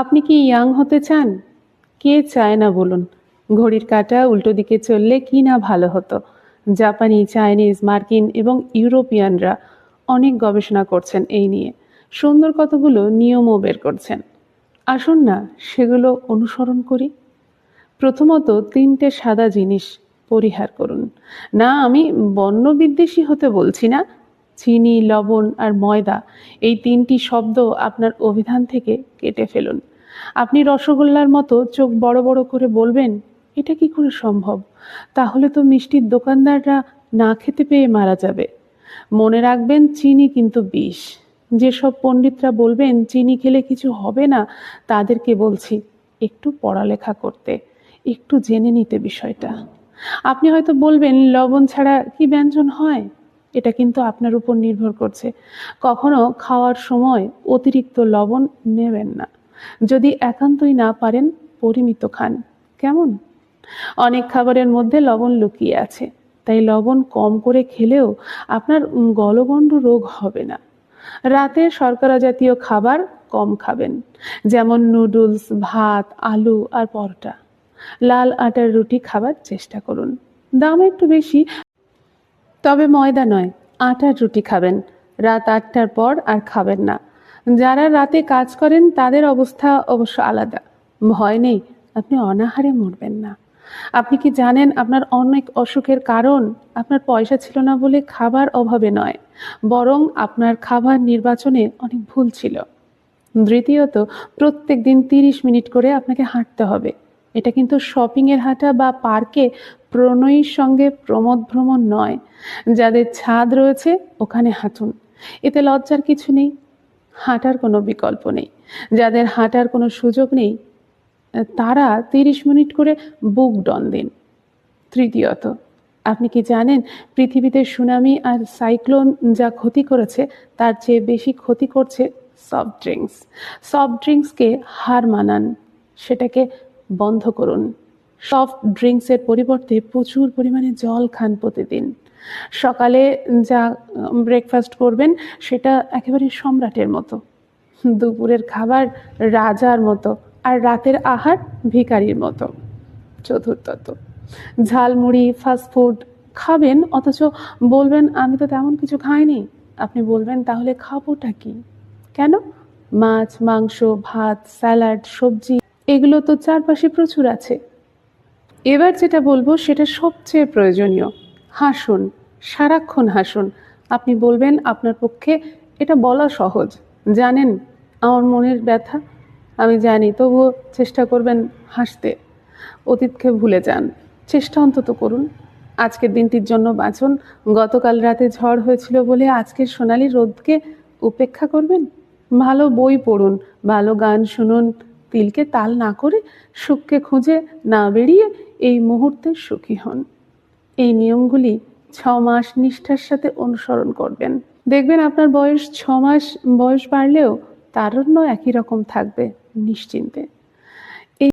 আপনি কি ইয়াং হতে চান? কে চায় না বলুন? ঘড়ির কাঁটা উল্টো দিকে চললে কি না ভালো হতো। জাপানি, চাইনিজ, মার্কিন এবং ইউরোপিয়ানরা অনেক গবেষণা করছেন এই নিয়ে। সুন্দর কতগুলো নিয়মও বের করছেন। আসুন না সেগুলো অনুসরণ করি। প্রথমত ৩টে সাদা জিনিস পরিহার করুন। না, আমি বর্ণবিদ্বেষী হতে বলছি না। চিনি, লবণ আর ময়দা, এই ৩টি শব্দ আপনার অভিধান থেকে কেটে ফেলুন। আপনি রসগোল্লার মতো চোখ বড় বড় করে বলবেন, এটা কি করে সম্ভব? তাহলে তো মিষ্টির দোকানদাররা না খেতে পেয়ে মারা যাবে। মনে রাখবেন, চিনি কিন্তু বিষ। যেসব পণ্ডিতরা বলবেন চিনি খেলে কিছু হবে না, তাদেরকে বলছি একটু পড়ালেখা করতে, একটু জেনে নিতে বিষয়টা। আপনি হয়তো বলবেন, লবণ ছাড়া কি ব্যঞ্জন হয়? এটা কিন্তু আপনার উপর নির্ভর করছে। কখনো খাওয়ার সময় অতিরিক্ত লবণ নেবেন না। যদি একান্তই না পারেন, পরিমিত খান। কেমন? অনেক খাবারের মধ্যে লবণ লুকিয়ে আছে, তাই লবণ কম করে খেলেও আপনার গলগণ্ড রোগ হবে না। রাতে শর্করা জাতীয় খাবার কম খাবেন, যেমন নুডলস, ভাত, আলু আর পরোটা। লাল আটার রুটি খাবার চেষ্টা করুন। দাম একটু বেশি, তবে ময়দা নয়, আটার রুটি খাবেন। রাত ৮টার পর আর খাবেন না। যারা রাতে কাজ করেন তাদের অবস্থা অবশ্য আলাদা। ভয় নেই, আপনি অনাহারে মরবেন না। আপনি কি জানেন, আপনার অনেক অসুখের কারণ আপনার পয়সা ছিল না বলে খাবার অভাবে নয়, বরং আপনার খাবার নির্বাচনে অনেক ভুল ছিল। দ্বিতীয়ত, প্রত্যেক দিন ৩০ মিনিট করে আপনাকে হাঁটতে হবে। এটা কিন্তু শপিংয়ের হাঁটা বা পার্কে প্রণয়ীর সঙ্গে প্রমোদ ভ্রমণ নয়। যাদের ছাদ রয়েছে ওখানে হাঁটুন, এতে লজ্জার কিছু নেই। হাঁটার কোনো বিকল্প নেই। যাদের হাঁটার কোনো সুযোগ নেই, তারা ৩০ মিনিট করে বুক ডন দিন। তৃতীয়ত, আপনি কি জানেন, পৃথিবীতে সুনামি আর সাইক্লোন যা ক্ষতি করেছে তার চেয়ে বেশি ক্ষতি করছে সফট ড্রিঙ্কস। সফট ড্রিঙ্কসকে হার মানান, সেটাকে বন্ধ করুন। সফট ড্রিঙ্কসের পরিবর্তে প্রচুর পরিমাণে জল খান প্রতিদিন। সকালে যা ব্রেকফাস্ট করবেন সেটা একেবারে সম্রাটের মতো, দুপুরের খাবার রাজার মতো, আর রাতের আহার ভিখারির মতো। চতুর্থত, ঝালমুড়ি, ফাস্টফুড খাবেন, অথচ বলবেন আমি তো তেমন কিছু খাইনি। আপনি বলবেন তাহলে খাবোটা কি? কেন? মাছ, মাংস, ভাত, স্যালাড, সবজি, এগুলো তো চারপাশে প্রচুর আছে। এবার যেটা বলবো সেটা সবচেয়ে প্রয়োজনীয়। হাসুন, সারাক্ষণ হাসুন। আপনি বলবেন আপনার পক্ষে এটা বলা সহজ। জানেন আমার মনের ব্যথা, আমি জানি, তবুও চেষ্টা করবেন হাসতে। অতীতকে ভুলে যান, চেষ্টা অন্তত করুন। আজকের দিনটির জন্য বাঁচুন। গতকাল রাতে ঝড় হয়েছিল বলে আজকের সোনালি রোদকে উপেক্ষা করবেন? ভালো বই পড়ুন, ভালো গান শুনুন। তিলকে তাল না করে, সুখকে খুঁজে না বেরিয়ে এই মুহূর্তে সুখী হন। এই নিয়মগুলি ৬ মাস নিষ্ঠার সাথে অনুসরণ করবেন। দেখবেন আপনার বয়স ৬ মাস বয়স বাড়লেও তারুণ্য একই রকম থাকবে, নিশ্চিন্তে।